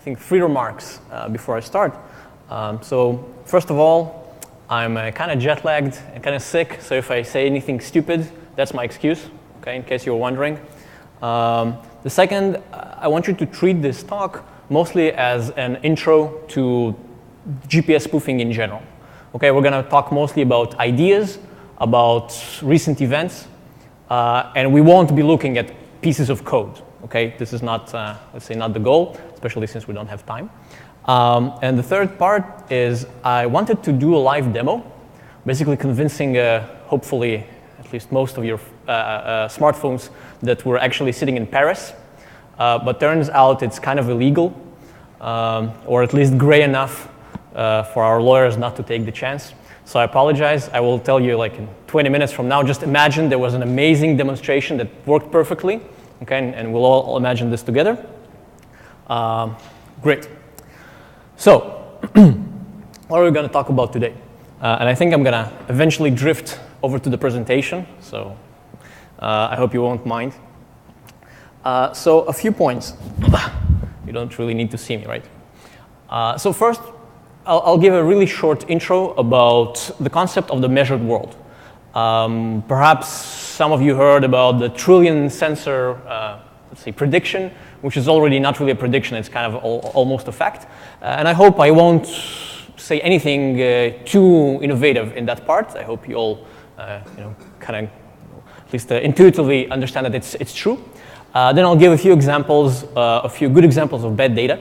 think 3 remarks before I start. So first of all, I'm kind of jet lagged and kind of sick, so if I say anything stupid, that's my excuse, okay, in case you were wondering. The second, I want you to treat this talk mostly as an intro to GPS spoofing in general. Okay, we're going to talk mostly about ideas, about recent events, and we won't be looking at pieces of code. Okay, this is not, let's say, not the goal, especially since we don't have time. And the third part is I wanted to do a live demo, basically convincing, hopefully, at least most of your smartphones that we're actually sitting in Paris. But turns out it's kind of illegal, or at least gray enough for our lawyers not to take the chance. So I apologize. I will tell you like in 20 minutes from now. Just imagine there was an amazing demonstration that worked perfectly. Okay, and we'll all imagine this together. Great. So, what are we going to talk about today? And I think I'm going to eventually drift over to the presentation, so I hope you won't mind. So, a few points. You don't really need to see me, right? So first, I'll give a really short intro about the concept of the measured world. Perhaps some of you heard about the trillion sensor, let's say, prediction, which is already not really a prediction, it's kind of almost a fact. And I hope I won't say anything too innovative in that part. I hope you all, kind of at least intuitively understand that it's true. Then I'll give a few examples, a few good examples of bad data.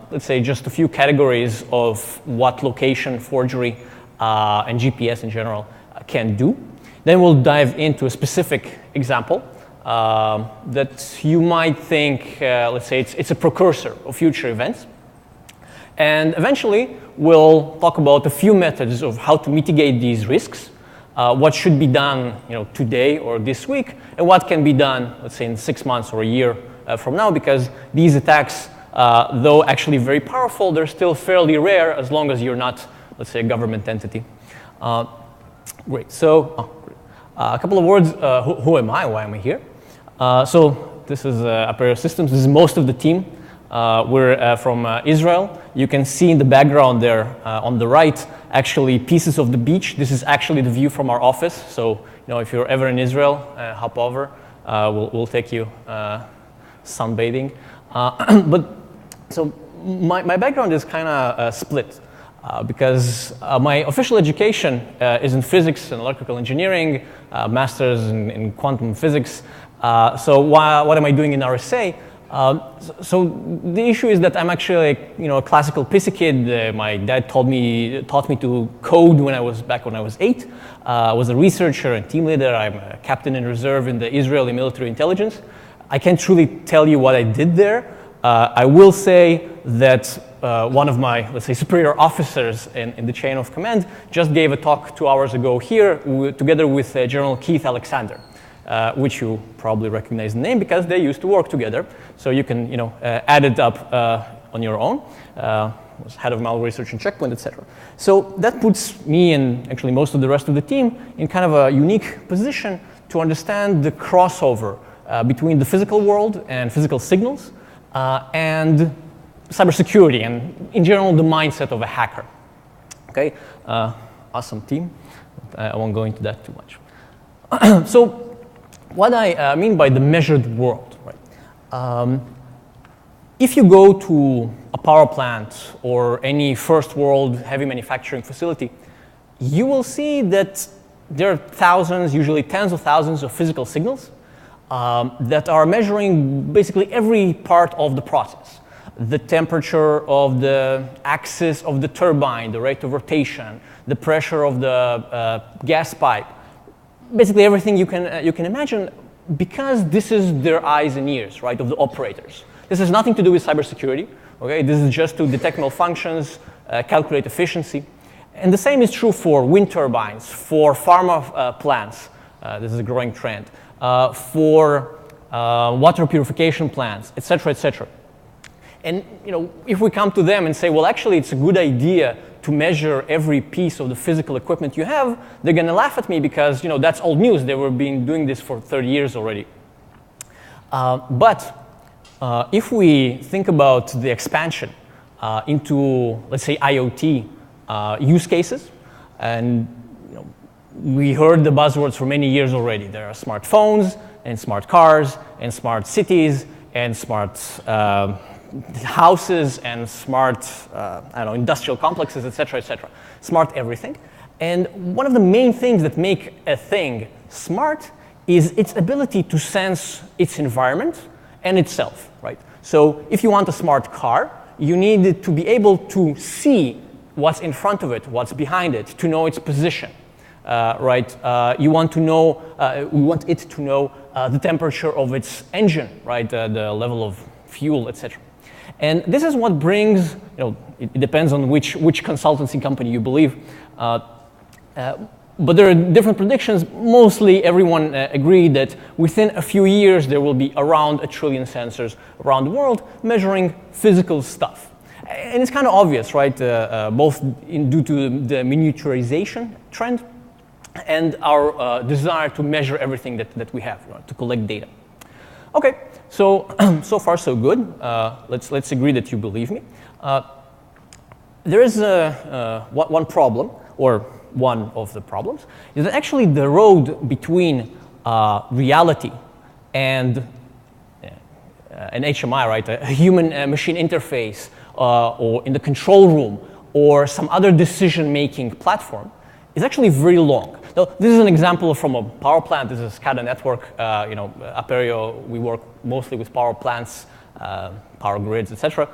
Let's say just a few categories of what location, forgery, and GPS in general can do. Then we'll dive into a specific example that you might think, let's say, it's a precursor of future events. And eventually, we'll talk about a few methods of how to mitigate these risks, what should be done today or this week, and what can be done, let's say, in 6 months or a year from now, because these attacks, though actually very powerful, they're still fairly rare as long as you're not, let's say, a government entity. Great. So, a couple of words. Who am I? Why am I here? So this is Aperio Systems. This is most of the team. We're from Israel. You can see in the background there on the right, actually pieces of the beach. This is actually the view from our office. So if you're ever in Israel, hop over. We'll take you sunbathing. But so my background is kind of split. Because my official education is in physics and electrical engineering, master's in quantum physics. So what am I doing in RSA? So the issue is that I'm actually a classical PC kid. My dad taught me to code when I was 8. I was a researcher and team leader. I'm a captain in reserve in the Israeli military intelligence. I can't truly tell you what I did there. I will say that one of my, let's say, superior officers in the chain of command just gave a talk 2 hours ago here together with General Keith Alexander, which you probably recognize the name because they used to work together. So you can, add it up on your own. Was head of malware research and checkpoint, etc. So that puts me and actually most of the rest of the team in kind of a unique position to understand the crossover between the physical world and physical signals and cybersecurity and, in general, the mindset of a hacker. Okay, awesome team. I won't go into that too much. So, what I mean by the measured world, right? If you go to a power plant or any first world heavy manufacturing facility, you will see that there are thousands, usually tens of thousands of physical signals that are measuring basically every part of the process. The temperature of the axis of the turbine, the rate of rotation, the pressure of the gas pipe, basically everything you can imagine, because this is their eyes and ears, right, of the operators. This has nothing to do with cybersecurity, okay? This is just to detect malfunctions, calculate efficiency. And the same is true for wind turbines, for pharma plants. This is a growing trend. For water purification plants, et cetera, et cetera. And if we come to them and say, well, actually, it's a good idea to measure every piece of the physical equipment you have, they're going to laugh at me because that's old news. They were doing this for 30 years already. But if we think about the expansion into, let's say, IoT use cases, and we heard the buzzwords for many years already. There are smartphones and smart cars and smart cities and smart houses and smart industrial complexes, et cetera, smart everything. And one of the main things that make a thing smart is its ability to sense its environment and itself, right? So if you want a smart car, you need to be able to see what's in front of it, what's behind it, to know its position, right? You want to know, we want it to know the temperature of its engine, right? The level of fuel, etc. And this is what brings, it depends on which consultancy company you believe, but there are different predictions. Mostly everyone agreed that within a few years there will be around 1 trillion sensors around the world measuring physical stuff. And it's kind of obvious, right? Both due to the miniaturization trend and our desire to measure everything that we have, right, to collect data. Okay, so so far so good. Let's agree that you believe me. There is one problem, or one of the problems, is that actually the road between reality and an HMI, right, a human-machine interface, or in the control room, or some other decision-making platform, is actually very long. Now, this is an example from a power plant. This is SCADA network. Aperio, we work mostly with power plants, power grids, etc.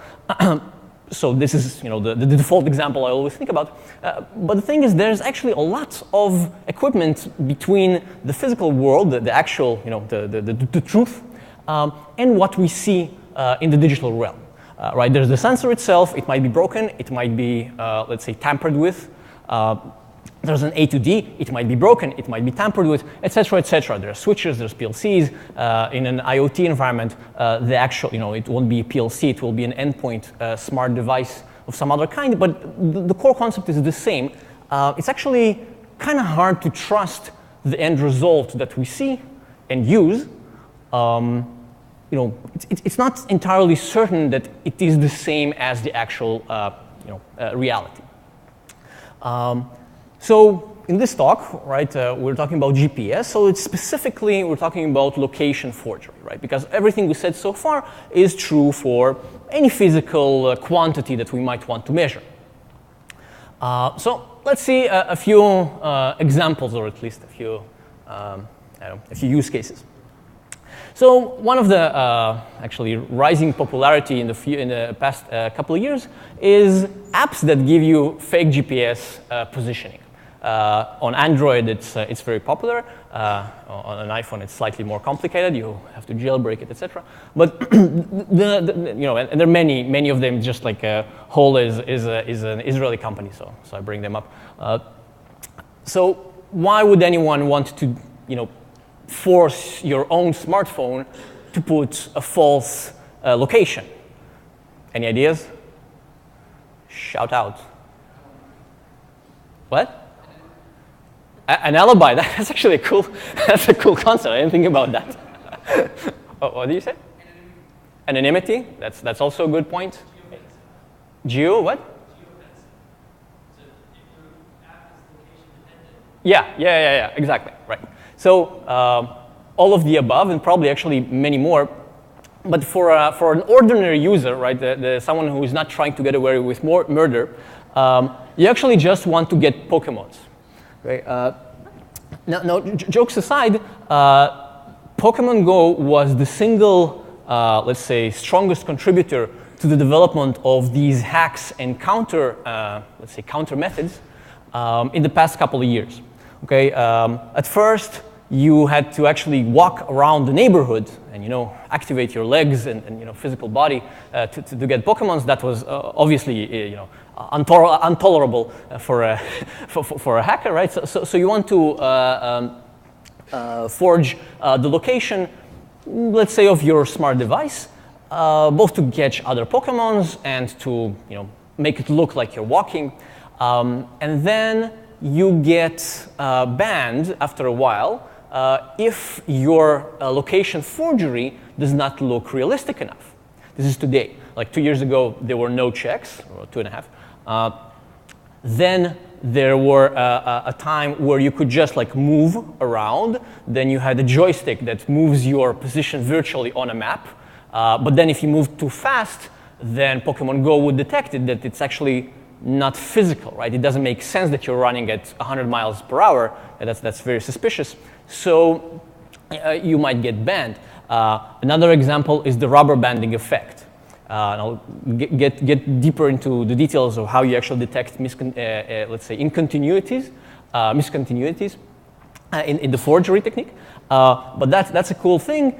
So this is, the default example I always think about. But the thing is, there's actually a lot of equipment between the physical world, the actual, the truth, and what we see in the digital realm. Right? There's the sensor itself. It might be broken. It might be, let's say, tampered with. There's an A to D. It might be broken. It might be tampered with, etc., etc. There are switches. There's PLCs. In an IoT environment, the actual, it won't be a PLC. It will be an endpoint smart device of some other kind. But the core concept is the same. It's actually kind of hard to trust the end result that we see and use. It's not entirely certain that it is the same as the actual, reality. So in this talk, right, we're talking about GPS. So it's specifically, we're talking about location forgery, right? Because everything we said so far is true for any physical quantity that we might want to measure. So let's see a few examples, or at least a few use cases. So one of the actually rising popularity in the past couple of years is apps that give you fake GPS positioning. On Android, it's very popular. On an iPhone, it's slightly more complicated. You have to jailbreak it, etc. But and there are many of them. Just like Hole is an Israeli company, so I bring them up. So why would anyone want to force your own smartphone to put a false location? Any ideas? Shout out. What? An alibi. That's actually that's a cool concept. I didn't think about that. What did you say? Anonymity. That's also a good point. Geo what? Yeah, exactly, right. So all of the above, and probably actually many more. But for an ordinary user, right, someone who is not trying to get away with murder, you actually just want to get Pokemons. Right? Now, jokes aside, Pokemon Go was the single, let's say, strongest contributor to the development of these hacks and counter methods in the past couple of years. Okay, at first you had to actually walk around the neighborhood and activate your legs and physical body to get Pokemons. That was obviously intolerable for a hacker, right? So you want to forge the location, let's say, of your smart device, both to catch other Pokemons and to make it look like you're walking, and then you get banned after a while if your location forgery does not look realistic enough. This is today. Like 2 years ago, there were no checks, or 2.5. Then there were a time where you could just like move around. Then you had a joystick that moves your position virtually on a map. But then if you move too fast, then Pokemon Go would detect it that it's actually not physical, right? It doesn't make sense that you're running at 100 miles per hour. And that's very suspicious. So you might get banned. Another example is the rubber banding effect. And I'll get deeper into the details of how you actually detect, let's say, miscontinuities in the forgery technique. But that's a cool thing.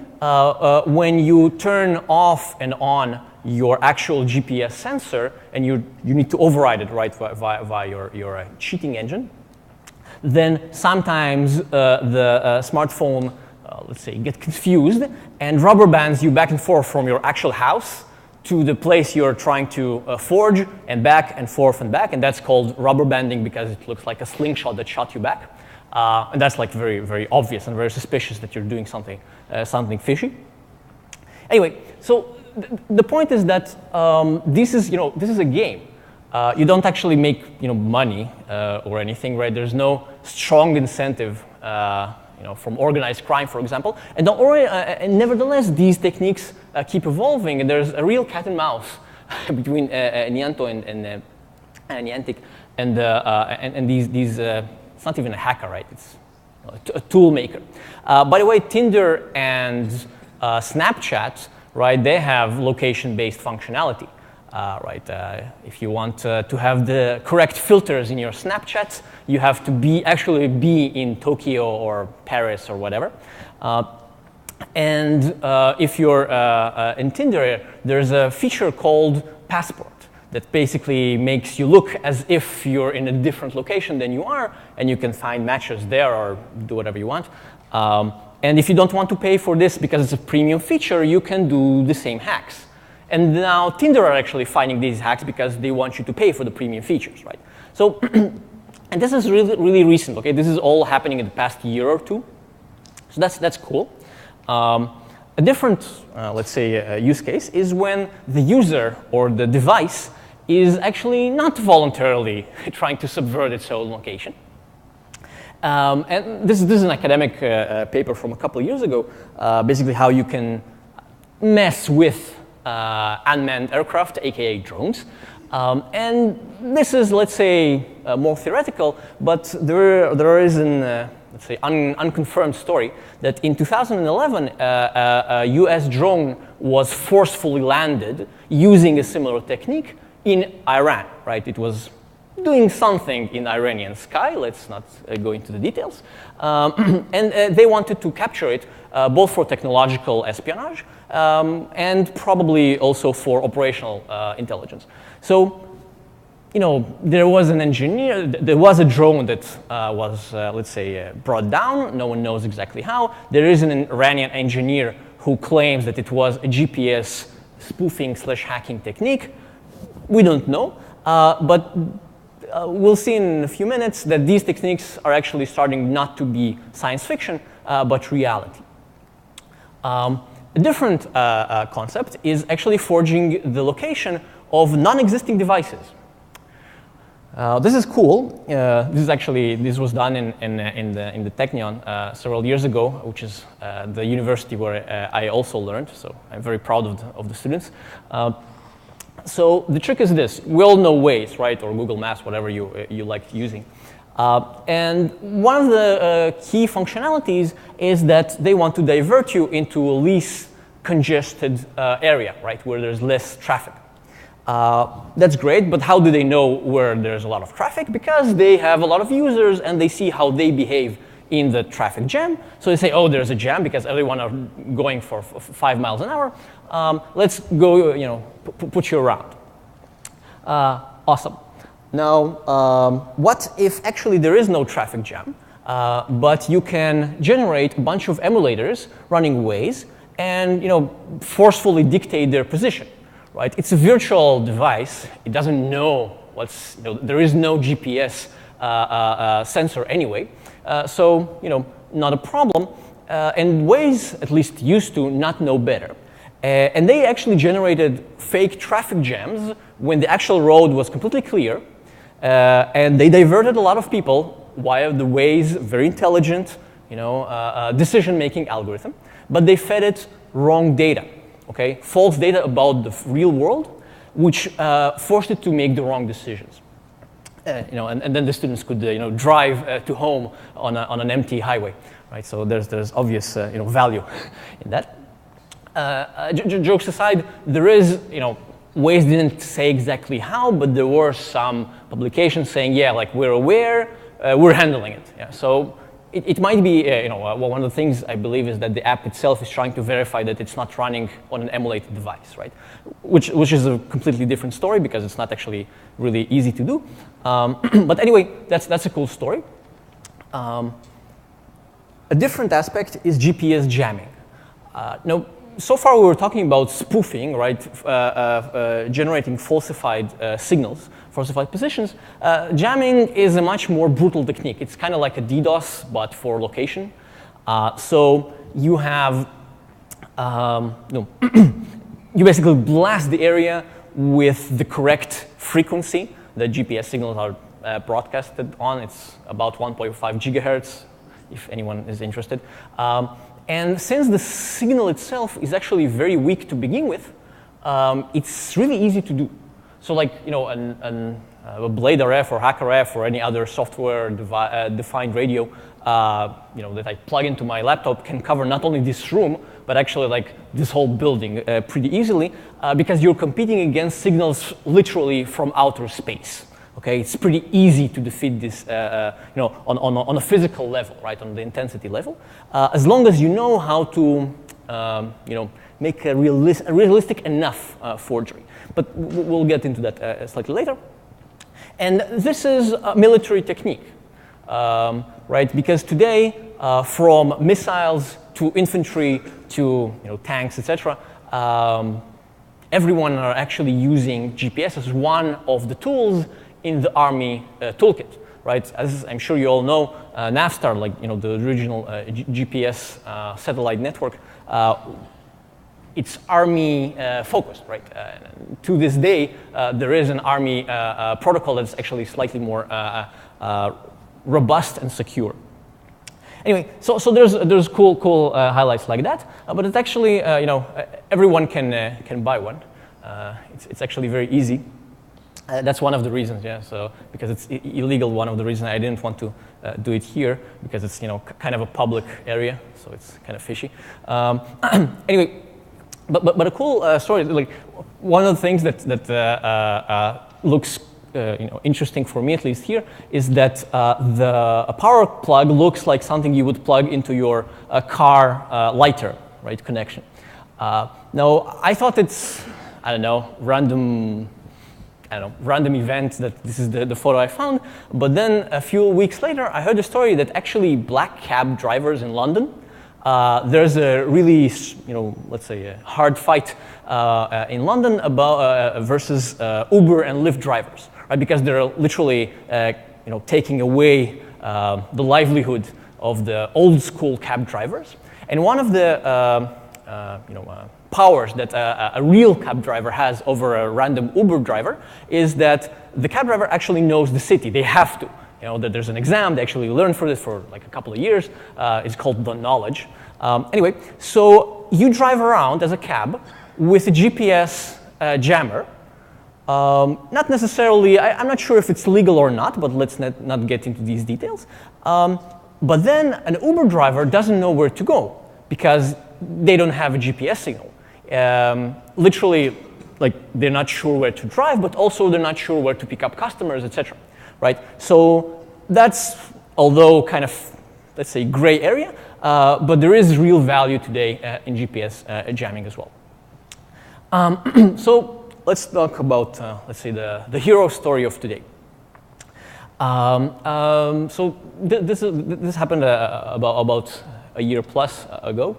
When you turn off and on your actual GPS sensor, and you need to override it, right, via your cheating engine, then sometimes the smartphone, let's say, get confused and rubber bands you back and forth from your actual house to the place you're trying to forge, and back and forth and back, and that's called rubber banding because it looks like a slingshot that shot you back. And that's like very, very obvious and very suspicious that you're doing something fishy. Anyway, so the point is that this is a game. You don't actually make money or anything, right? There's no strong incentive from organized crime, for example. And don't worry, nevertheless, these techniques keep evolving, and there's a real cat and mouse between Niantic and these. It's not even a hacker, right? It's a tool maker. By the way, Tinder and Snapchat, right? They have location-based functionality. Right? If you want to have the correct filters in your Snapchat, you have to actually be in Tokyo or Paris or whatever. And if you're in Tinder, there's a feature called Passport that basically makes you look as if you're in a different location than you are, and you can find matches there or do whatever you want. And if you don't want to pay for this because it's a premium feature, you can do the same hacks. And now Tinder are actually finding these hacks because they want you to pay for the premium features, right? So, and this is really, really recent, okay? This is all happening in the past year or two. So that's cool. A different, let's say, use case is when the user or the device is actually not voluntarily trying to subvert its own location. And this is an academic paper from a couple of years ago, basically how you can mess with unmanned aircraft, aka drones. And this is, let's say, more theoretical, but there is an, let's say, unconfirmed story that in 2011, a US drone was forcefully landed using a similar technique in Iran, right? It was doing something in Iranian sky, let's not go into the details. And they wanted to capture it both for technological espionage and probably also for operational intelligence. So, there was an engineer, there was a drone that was, let's say, brought down. No one knows exactly how. There is an Iranian engineer who claims that it was a GPS spoofing/hacking technique. We don't know, but we'll see in a few minutes that these techniques are actually starting not to be science fiction, but reality. A different concept is actually forging the location of non-existing devices. This is cool. This was done in the Technion several years ago, which is the university where I also learned. So I'm very proud of the students. So the trick is this: we all know Waze, right, or Google Maps, whatever you like using. And one of the key functionalities is that they want to divert you into a least congested area, right, where there's less traffic. That's great, but how do they know where there's a lot of traffic? Because they have a lot of users and they see how they behave in the traffic jam. So they say, oh, there's a jam because everyone are going for 5 miles an hour. Let's go, put you around. Awesome. Now, what if actually there is no traffic jam, but you can generate a bunch of emulators running Waze and forcefully dictate their position, right? It's a virtual device. It doesn't know there is no GPS sensor anyway, so not a problem. And Waze at least used to not know better. And they actually generated fake traffic jams when the actual road was completely clear. And they diverted a lot of people via the Waze, very intelligent, decision-making algorithm. But they fed it wrong data, okay? False data about the real world, which forced it to make the wrong decisions. And then the students could drive to home on an empty highway, right? So there's obvious value in that. Jokes aside, there is Waze didn't say exactly how, but there were some publications saying, yeah, like we're aware, we're handling it. Yeah. So it might be one of the things I believe is that the app itself is trying to verify that it's not running on an emulated device, right? Which is a completely different story because it's not actually really easy to do. But anyway, that's a cool story. A different aspect is GPS jamming. Now, so far we were talking about spoofing, right? Generating falsified signals, falsified positions. Jamming is a much more brutal technique. It's kind of like a DDoS, but for location. So you have, you basically blast the area with the correct frequency that GPS signals are broadcasted on. It's about 1.5 gigahertz, if anyone is interested. And since the signal itself is actually very weak to begin with, it's really easy to do. So like, a Blade RF or Hack RF or any other software-defined radio, that I plug into my laptop can cover not only this room, but actually like this whole building pretty easily, because you're competing against signals literally from outer space. Okay, it's pretty easy to defeat this, on a physical level, right, on the intensity level, as long as you know how to, make a realistic enough forgery. But we'll get into that slightly later. And this is a military technique, right? Because today, from missiles to infantry to tanks, etc., everyone are actually using GPS as one of the tools in the Army toolkit, right? As I'm sure you all know, Navstar, like the original GPS satellite network, it's Army focused, right? To this day, there is an Army protocol that's actually slightly more robust and secure. Anyway, so there's cool highlights like that, but it's actually everyone can buy one. It's actually very easy. That's one of the reasons, yeah. So because it's illegal, one of the reasons I didn't want to do it here because it's kind of a public area, so it's kind of fishy. Anyway, but a cool story. Like one of the things that looks interesting for me, at least here, is that a power plug looks like something you would plug into your car lighter, right? Connection. Now I thought it's random event that this is the photo I found. But then a few weeks later, I heard a story that actually black cab drivers in London, there's a really, let's say a hard fight in London about versus Uber and Lyft drivers, right? Because they're literally, taking away the livelihood of the old school cab drivers. And one of the, powers that a real cab driver has over a random Uber driver is that the cab driver actually knows the city. They have to. That there's an exam. They actually learn for this for like a couple of years. It's called the knowledge. Anyway, so you drive around as a cab with a GPS jammer. Not necessarily, I'm not sure if it's legal or not, but let's not get into these details. But then an Uber driver doesn't know where to go because they don't have a GPS signal. Literally, like they're not sure where to drive, but also they're not sure where to pick up customers, etc. Right? So that's, although kind of, let's say, gray area, but there is real value today in GPS jamming as well. So let's talk about, let's say, the hero story of today. So this happened about a year plus ago.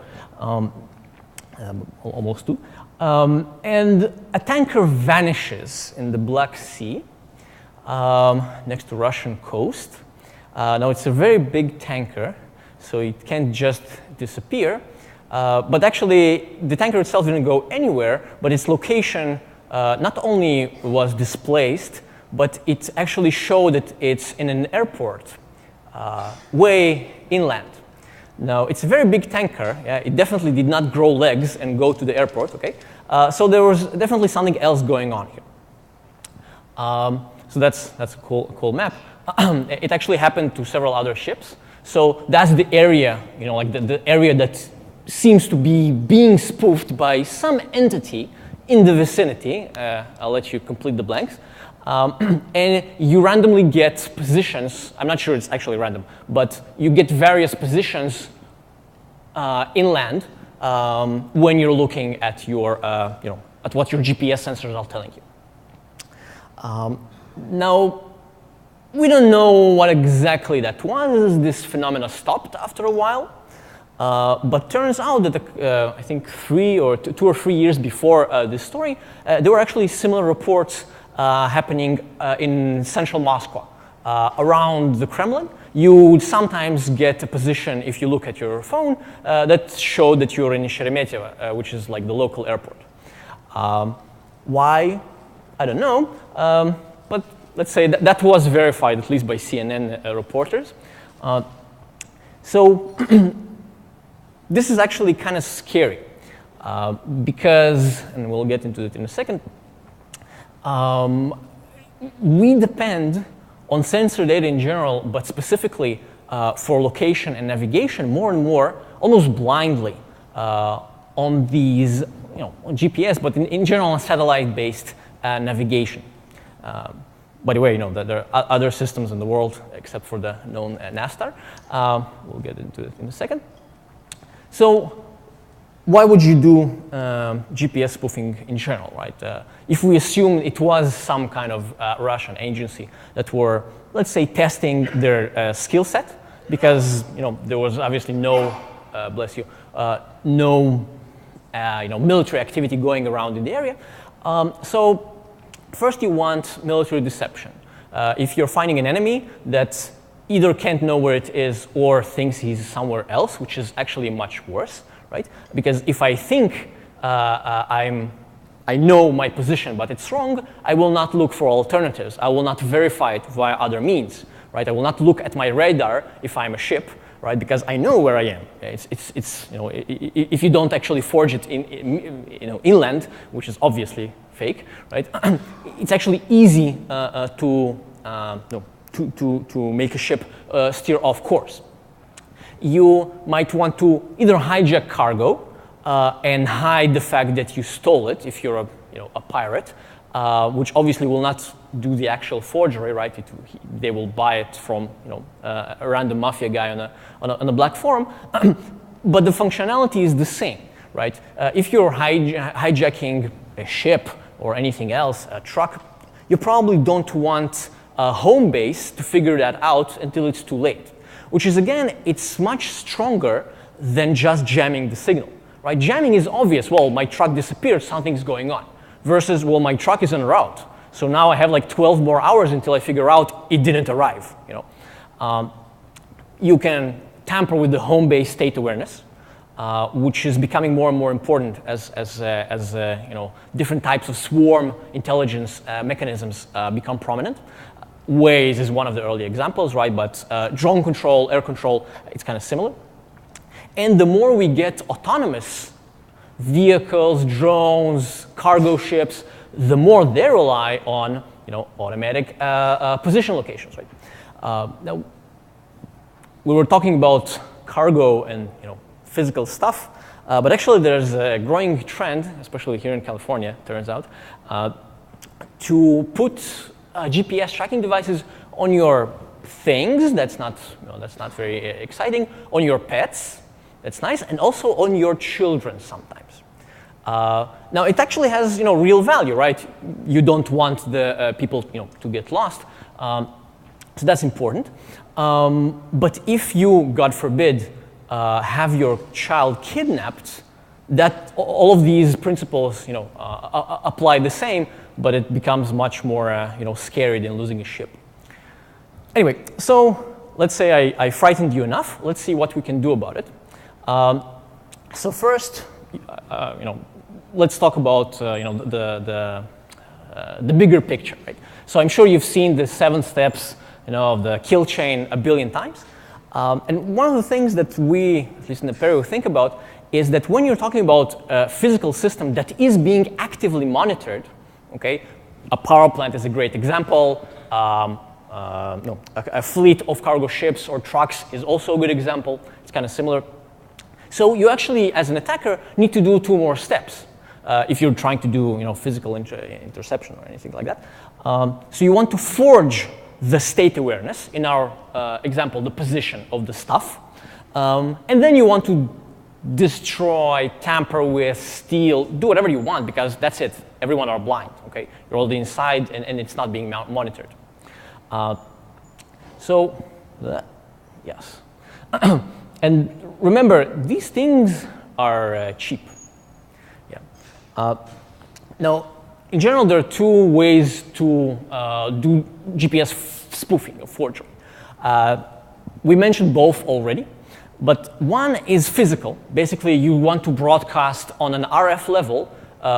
Almost two. And a tanker vanishes in the Black Sea next to Russian coast. Now it's a very big tanker, so it can't just disappear. But actually, the tanker itself didn't go anywhere, but its location not only was displaced, but it actually showed that it's in an airport way inland. Now, it's a very big tanker. Yeah? It definitely did not grow legs and go to the airport. Okay? So there was definitely something else going on here. So that's a cool map. It actually happened to several other ships. So that's the area, like the area that seems to be being spoofed by some entity in the vicinity. I'll let you complete the blanks. And you randomly get positions. I'm not sure it's actually random, but you get various positions inland when you're looking at your, at what your GPS sensors are telling you. Now, we don't know what exactly that was. This phenomena stopped after a while. But turns out that I think 2 or 3 years before this story, there were actually similar reports happening in central Moscow, around the Kremlin. You would sometimes get a position, if you look at your phone, that showed that you're in Sheremetyevo, which is like the local airport. Why? I don't know. But let's say that was verified, at least by CNN reporters. So this is actually kind of scary because, and we'll get into it in a second, we depend on sensor data in general, but specifically for location and navigation more and more, almost blindly on these, on GPS, but in general on satellite-based navigation. By the way, there are other systems in the world except for the known NASTAR. We'll get into it in a second. So why would you do GPS spoofing in general, right? If we assume it was some kind of Russian agency that were, let's say, testing their skill set, because there was obviously no, bless you, no military activity going around in the area. So first you want military deception. If you're finding an enemy that either can't know where it is or thinks he's somewhere else, which is actually much worse, right? Because if I think I know my position, but it's wrong, I will not look for alternatives. I will not verify it via other means, right? I will not look at my radar if I'm a ship, right? Because I know where I am. It's if you don't actually forge it inland, which is obviously fake, right? It's actually easy to make a ship steer off course. You might want to either hijack cargo and hide the fact that you stole it if you're a pirate, which obviously will not do the actual forgery, right? They will buy it from a random mafia guy on a black forum, but the functionality is the same, right? If you're hijacking a ship or anything else, a truck, you probably don't want a home base to figure that out until it's too late, which is, again, it's much stronger than just jamming the signal, right? Jamming is obvious. Well, my truck disappeared, something's going on, versus, well, my truck is en route. So now I have like 12 more hours until I figure out it didn't arrive. You can tamper with the home base state awareness, which is becoming more and more important as different types of swarm intelligence mechanisms become prominent. Waze is one of the early examples, right? But drone control, air control, it's kind of similar. And the more we get autonomous vehicles, drones, cargo ships, the more they rely on automatic position locations, right? Now, we were talking about cargo and physical stuff, but actually there's a growing trend, especially here in California, turns out, to put GPS tracking devices on your things. That's not very exciting. On your pets, that's nice, and also on your children sometimes. Now it actually has real value, right? You don't want the people to get lost, so that's important. But if you, God forbid, have your child kidnapped, that all of these principles apply the same, but it becomes much more scary than losing a ship. Anyway, so let's say I frightened you enough. Let's see what we can do about it. So first, let's talk about the bigger picture, right? So I'm sure you've seen the 7 steps, of the kill chain a billion times. And one of the things that we, at least in Aperio, think about is that when you're talking about a physical system that is being actively monitored, okay, a power plant is a great example. A fleet of cargo ships or trucks is also a good example. It's kind of similar. So you actually, as an attacker, need to do 2 more steps if you're trying to do physical interception or anything like that. So you want to forge the state awareness, in our example, the position of the stuff. And then you want to destroy, tamper with, steal, do whatever you want, because that's it. Everyone are blind, okay? You're already inside, and it's not being monitored. Yes. And remember, these things are cheap. Yeah. Now, in general, there are 2 ways to do GPS spoofing or forgery. We mentioned both already, but one is physical. Basically, you want to broadcast on an RF level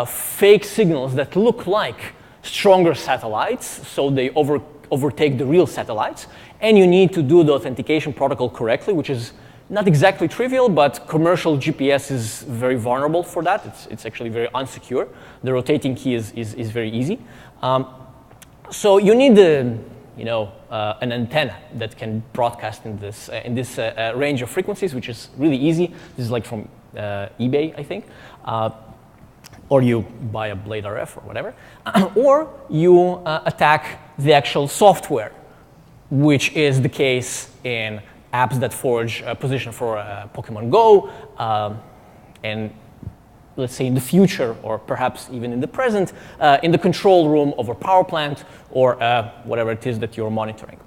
fake signals that look like stronger satellites, so they overtake the real satellites, and you need to do the authentication protocol correctly, which is not exactly trivial, but commercial GPS is very vulnerable for that. It's actually very unsecure. The rotating key is very easy. So you need an antenna that can broadcast in this range of frequencies, which is really easy. This is like from eBay, I think. Or you buy a Blade RF or whatever. Or you attack the actual software, which is the case in apps that forge a position for Pokemon Go, and let's say in the future, or perhaps even in the present, in the control room of a power plant or whatever it is that you're monitoring.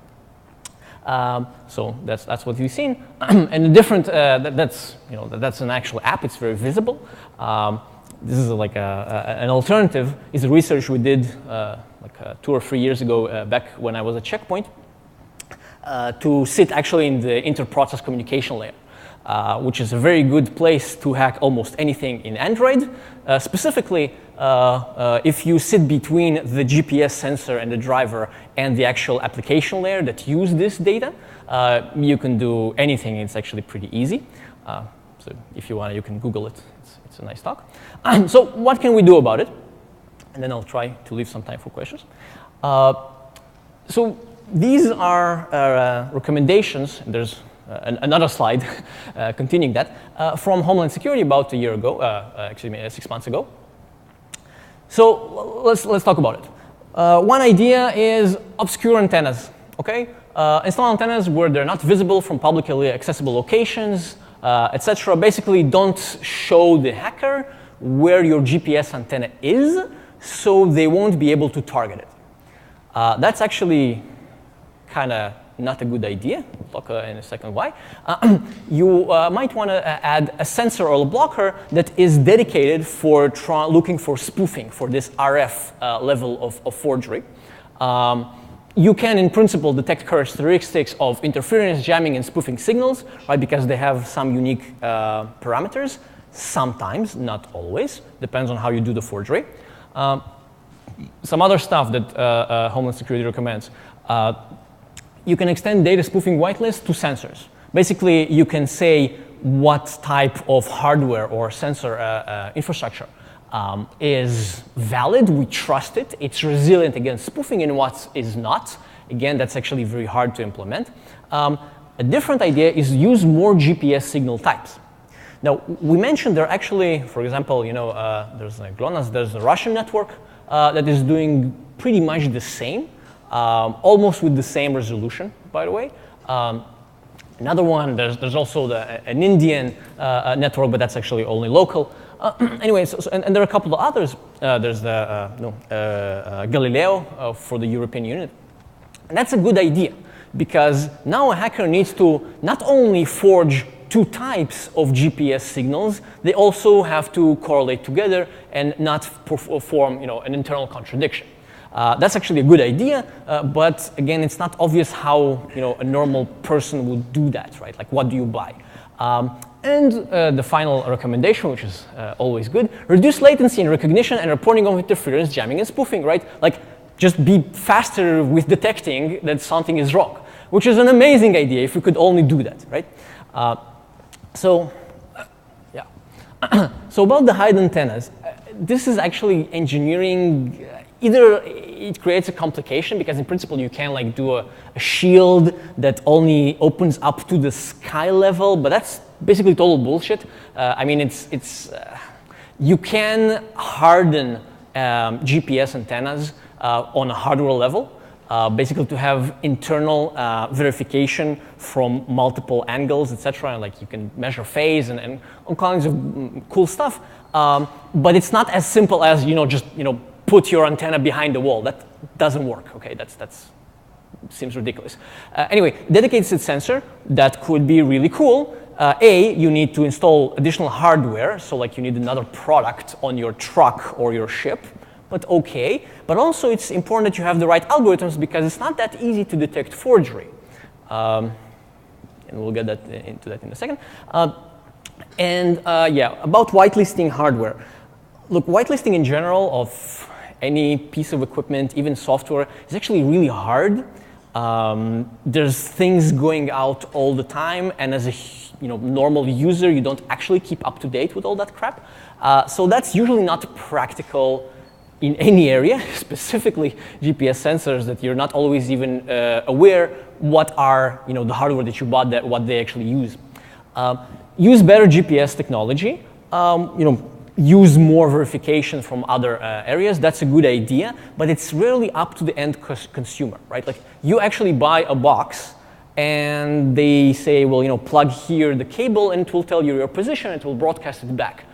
So that's what you've seen. And the different that's an actual app. It's very visible. This is like an alternative. Is the research we did 2 or 3 years ago, back when I was at Checkpoint, to sit actually in the inter-process communication layer, which is a very good place to hack almost anything in Android. Specifically, if you sit between the GPS sensor and the driver and the actual application layer that use this data, you can do anything. It's actually pretty easy. So if you want, you can Google it. It's a nice talk. So what can we do about it? And then I'll try to leave some time for questions. So these are recommendations. There's another slide continuing that from Homeland Security about a year ago, 6 months ago. So let's talk about it. One idea is obscure antennas. Okay, install antennas where they're not visible from publicly accessible locations, etc. Basically, don't show the hacker where your GPS antenna is, so they won't be able to target it. That's actually kind of not a good idea. We'll talk in a second why. You might want to add a sensor or a blocker that is dedicated for looking for spoofing, for this RF level of forgery. You can, in principle, detect characteristics of interference, jamming, and spoofing signals, right? Because they have some unique parameters. Sometimes, not always. Depends on how you do the forgery. Some other stuff that Homeland Security recommends. You can extend data spoofing whitelist to sensors. Basically, you can say what type of hardware or sensor infrastructure is valid, we trust it, it's resilient against spoofing, and what is not. Again, that's actually very hard to implement. A different idea is use more GPS signal types. Now, we mentioned there are actually, for example, there's GLONASS, there's a Russian network that is doing pretty much the same, almost with the same resolution, by the way. Another one, there's also an Indian network, but that's actually only local. Anyway, and there are a couple of others. There's the Galileo for the European Union. And that's a good idea, because now a hacker needs to not only forge 2 types of GPS signals, they also have to correlate together and not form an internal contradiction. That's actually a good idea, but again, it's not obvious how a normal person would do that, right? Like, what do you buy? And the final recommendation, which is always good, reduce latency in recognition and reporting of interference, jamming, and spoofing, right? Like, just be faster with detecting that something is wrong, which is an amazing idea if we could only do that, right? So about the hide antennas, this is actually engineering. Either it creates a complication because in principle you can like do a shield that only opens up to the sky level, but that's basically total bullshit. I mean, you can harden GPS antennas on a hardware level, basically to have internal verification from multiple angles, etc. And like you can measure phase and all kinds of cool stuff. But it's not as simple as just put your antenna behind the wall. That doesn't work. Okay, that's seems ridiculous. Anyway, dedicated sensor that could be really cool. You need to install additional hardware, so like you need another product on your truck or your ship. But okay. But also it's important that you have the right algorithms because it's not that easy to detect forgery. And we'll get into that in a second. About whitelisting hardware. Look, whitelisting in general of any piece of equipment, even software, is actually really hard. There's things going out all the time, and as a normal user, you don't actually keep up to date with all that crap. So that's usually not practical in any area, specifically GPS sensors that you're not always even aware what are the hardware that you bought, what they actually use. Use better GPS technology. Use more verification from other areas. That's a good idea, but it's really up to the end consumer, right? Like you actually buy a box and they say, well, plug here the cable and it will tell you your position, it will broadcast it back.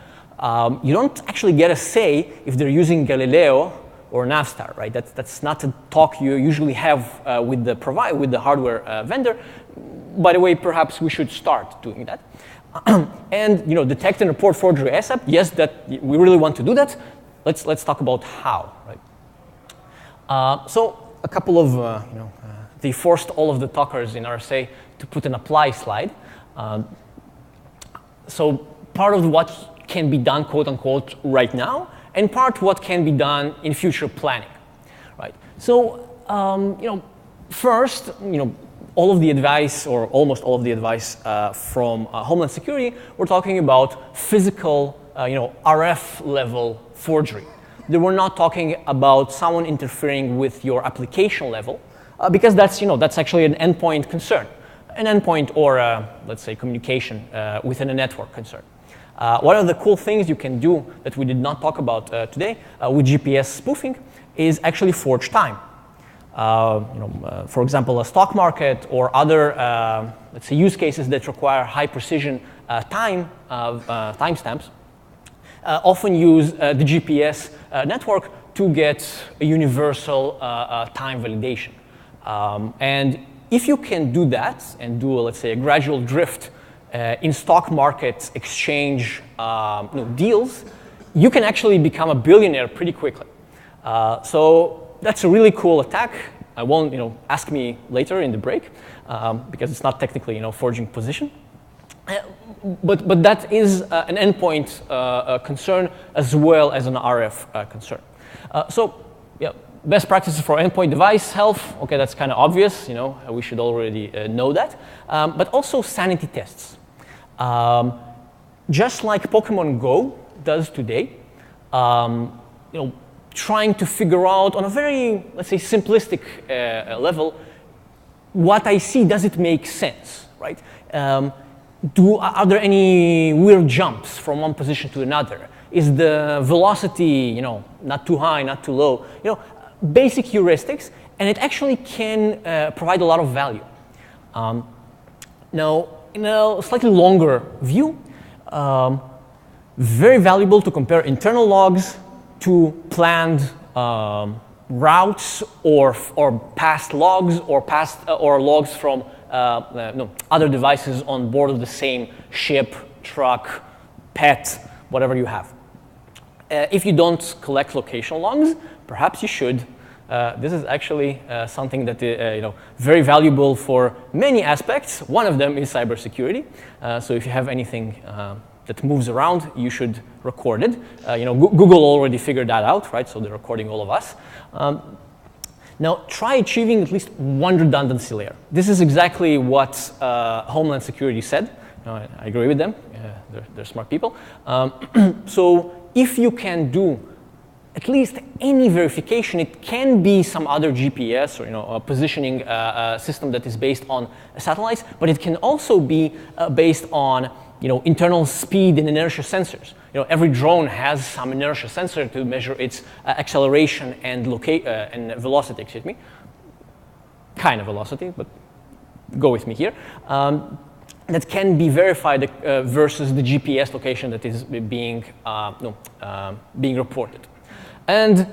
You don't actually get a say if they're using Galileo or Navstar, right? That's not a talk you usually have with the hardware vendor. By the way, perhaps we should start doing that. And detect and report forgery ASAP. Yes, that we really want to do that. Let's talk about how, right? So a couple of they forced all of the talkers in RSA to put an apply slide. So part of what can be done, quote unquote, right now, and part what can be done in future planning, right? So first, all of the advice, or almost all of the advice from Homeland Security, we're talking about physical, RF level forgery. They were not talking about someone interfering with your application level, because that's actually an endpoint concern, an endpoint or let's say communication within a network concern. One of the cool things you can do that we did not talk about today with GPS spoofing is actually forge time. For example, a stock market or other, let's say, use cases that require high precision timestamps often use the GPS network to get a universal time validation. And if you can do that and do, let's say, a gradual drift in stock market exchange deals, you can actually become a billionaire pretty quickly. So that's a really cool attack. I won't, ask me later in the break because it's not technically, forging position. But that is an endpoint concern as well as an RF concern. So best practices for endpoint device health. Okay, that's kind of obvious. We should already know that. But also sanity tests. Just like Pokemon Go does today, trying to figure out on a very, let's say, simplistic level, what I see, does it make sense, right? Are there any weird jumps from one position to another? Is the velocity, not too high, not too low? Basic heuristics, and it actually can provide a lot of value. Now, in a slightly longer view, very valuable to compare internal logs to planned routes or past logs or logs from other devices on board of the same ship, truck, pet, whatever you have. If you don't collect location logs, perhaps you should. This is actually something that very valuable for many aspects. One of them is cybersecurity. So if you have anything that moves around, you should record it. Google already figured that out, right? So they're recording all of us. Now, try achieving at least one redundancy layer. This is exactly what Homeland Security said. I agree with them. They're smart people. So if you can do at least any verification, it can be some other GPS or a positioning system that is based on satellites, but it can also be based on internal speed and inertia sensors. Every drone has some inertia sensor to measure its acceleration and velocity. Excuse me, kind of velocity, but go with me here. That can be verified versus the GPS location that is being reported. And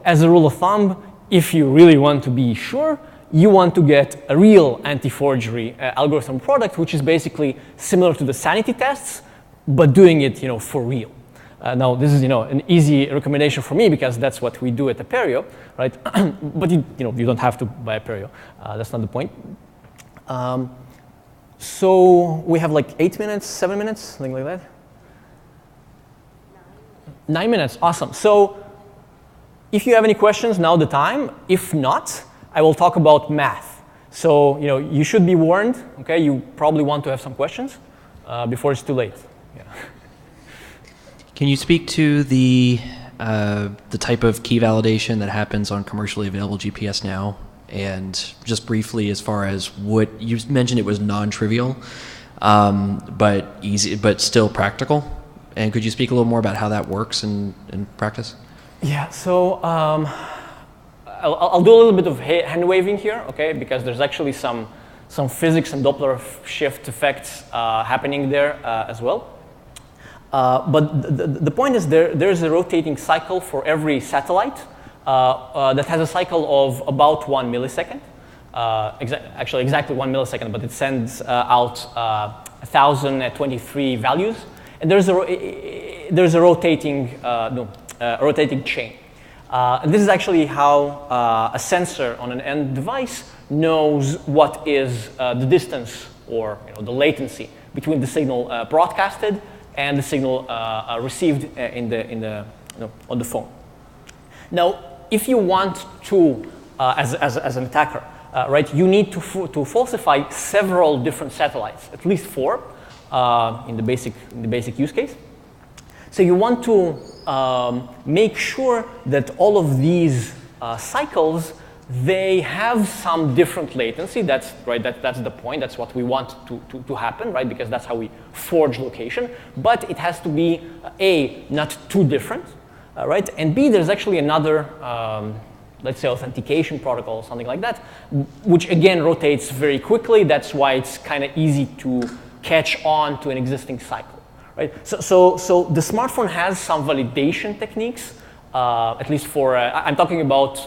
as a rule of thumb, if you really want to be sure, you want to get a real anti-forgery algorithm product, which is basically similar to the sanity tests, but doing it for real. Now, this is an easy recommendation for me because that's what we do at Aperio, right? But you don't have to buy Aperio. That's not the point. So we have like 8 minutes, 7 minutes, something like that. 9 minutes, awesome. So if you have any questions, now the time. If not, I will talk about math. So you should be warned. Okay, you probably want to have some questions before it's too late. Yeah. Can you speak to the type of key validation that happens on commercially available GPS now? And just briefly, as far as what you mentioned, it was non-trivial, but easy, but still practical. And could you speak a little more about how that works in practice? Yeah. So I'll do a little bit of hand waving here, okay? Because there's actually some physics and Doppler shift effects happening there as well. But the point is there's a rotating cycle for every satellite. That has a cycle of about 1 millisecond. Actually, exactly 1 millisecond, but it sends out 1,023 values. And there's a rotating chain. And this is actually how a sensor on an end device knows what is the distance or the latency between the signal broadcasted and the signal received on the phone. Now, if you want to, as an attacker, right, you need to falsify several different satellites, at least 4, in the basic use case. So you want to make sure that all of these cycles, they have some different latency. That's right. That's the point. That's what we want to happen, right? Because that's how we forge location. But it has to be A, not too different. Right? And B, there's actually another, let's say, authentication protocol, something like that, which again rotates very quickly. That's why it's kind of easy to catch on to an existing cycle, right? So the smartphone has some validation techniques, at least for, I'm talking about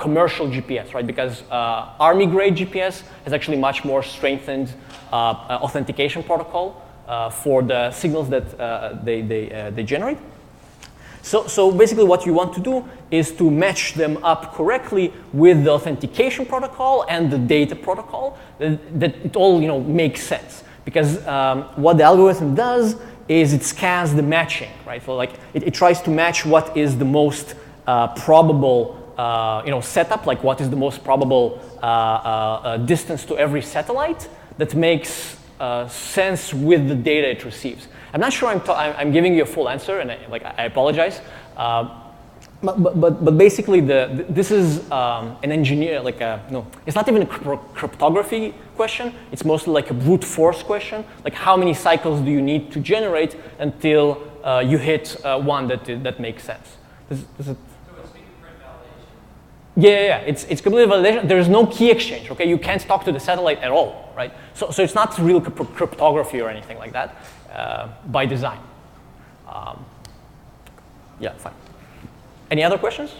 commercial GPS, right? Because Army-grade GPS has actually much more strengthened authentication protocol for the signals that they generate. So basically what you want to do is to match them up correctly with the authentication protocol and the data protocol, that it all makes sense. Because what the algorithm does is it scans the matching, right? So like it tries to match what is the most probable setup, like what is the most probable distance to every satellite that makes sense with the data it receives. I'm not sure I'm giving you a full answer, and I apologize. But basically, this is an engineer, it's not even a cryptography question. It's mostly like a brute force question. Like, how many cycles do you need to generate until you hit one that makes sense? So it's fingerprint validation? Yeah. It's completely validation. There is no key exchange, okay? You can't talk to the satellite at all, right? So it's not real cryptography or anything like that. By design. Yeah, fine. Any other questions?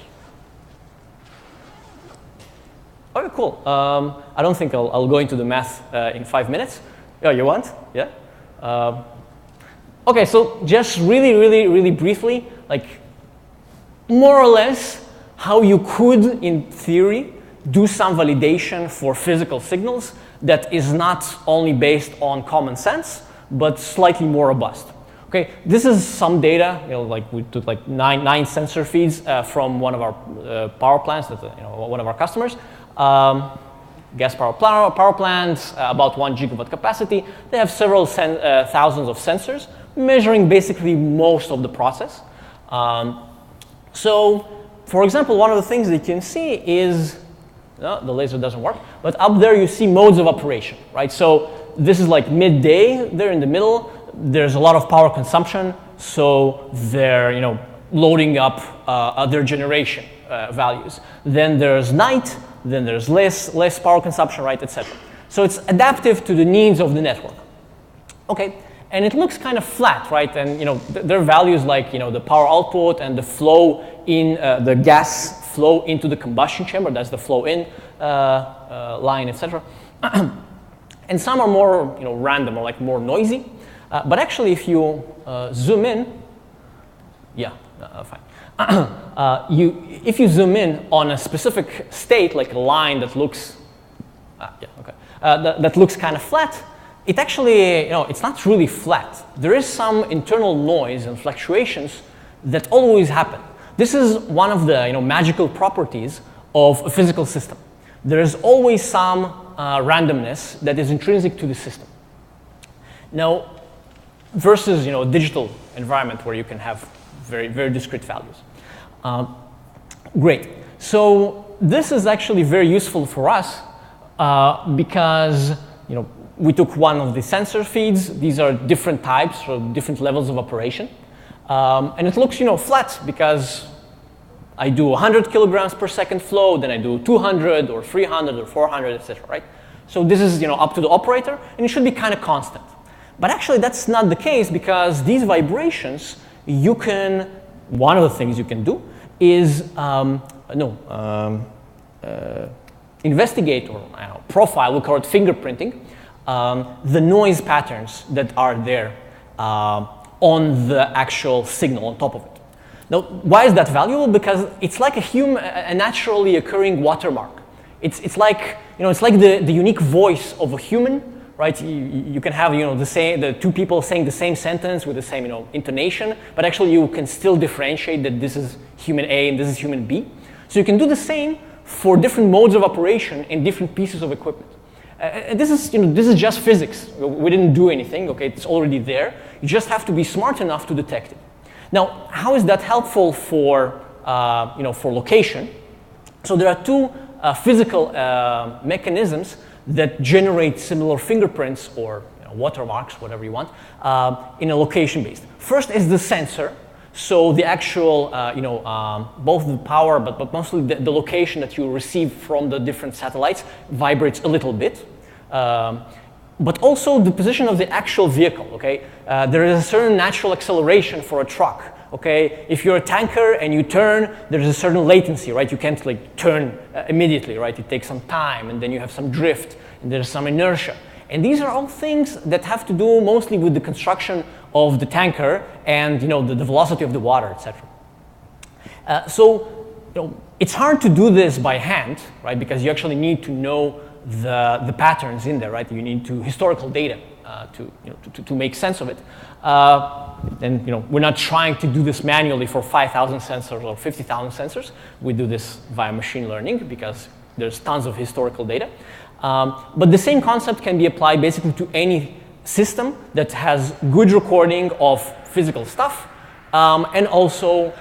Okay, cool. I don't think I'll go into the math in 5 minutes. Oh, you want? Yeah? Okay, so just really briefly, like more or less, how you could, in theory, do some validation for physical signals that is not only based on common sense, but slightly more robust. Okay, this is some data. Like we took like nine sensor feeds from one of our power plants, that one of our customers. Gas power plants, about 1 gigawatt capacity. They have several thousands of sensors measuring basically most of the process. So, for example, one of the things that you can see is, no, the laser doesn't work, but up there you see modes of operation, right? So this is like midday, there in the middle. There's a lot of power consumption, so they're loading up their generation values. Then there's night, then there's less power consumption, right, etc. So it's adaptive to the needs of the network. Okay, and it looks kind of flat, right? And there are values like the power output and the flow in the gas flow into the combustion chamber. That's the flow in line, etc. And some are more random or like more noisy. But actually, if you zoom in, yeah, fine. If you zoom in on a specific state, like a line that looks, that looks kind of flat, it actually, it's not really flat. There is some internal noise and fluctuations that always happen. This is one of the magical properties of a physical system. There is always some randomness that is intrinsic to the system. Now, versus a digital environment where you can have very, very discrete values. Great. So this is actually very useful for us because we took one of the sensor feeds. These are different types or different levels of operation, and it looks flat because I do 100 kilograms per second flow, then I do 200 or 300 or 400, etc. Right? So this is up to the operator, and it should be kind of constant. But actually, that's not the case because these vibrations, one of the things you can do is investigate or profile, we call it fingerprinting, the noise patterns that are there on the actual signal on top of it. Now, why is that valuable? Because it's like a naturally occurring watermark. It's like the unique voice of a human. Right, you can have the two people saying the same sentence with the same intonation, but actually you can still differentiate that this is human A and this is human B. So you can do the same for different modes of operation in different pieces of equipment. This is just physics. We didn't do anything. Okay, it's already there. You just have to be smart enough to detect it. Now, how is that helpful for for location? So there are two physical mechanisms that generate similar fingerprints or watermarks, whatever you want, in a location based. First is the sensor. So the actual, both the power, but mostly the location that you receive from the different satellites vibrates a little bit. But also the position of the actual vehicle, okay? There is a certain natural acceleration for a truck, okay? If you're a tanker and you turn, there's a certain latency, right? You can't like turn immediately, right? It takes some time, and then you have some drift, and there's some inertia. And these are all things that have to do mostly with the construction of the tanker and the velocity of the water, etc. It's hard to do this by hand, right? Because you actually need to know the patterns in there, right? You need historical data to make sense of it. And we're not trying to do this manually for 5,000 sensors or 50,000 sensors. We do this via machine learning because there's tons of historical data. But the same concept can be applied basically to any system that has good recording of physical stuff, and also,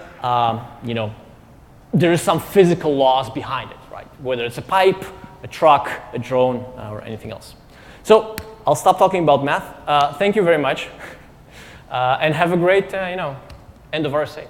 there is some physical laws behind it, right? Whether it's a pipe, a truck, a drone, or anything else. So I'll stop talking about math. Thank you very much, and have a great, end of RSA.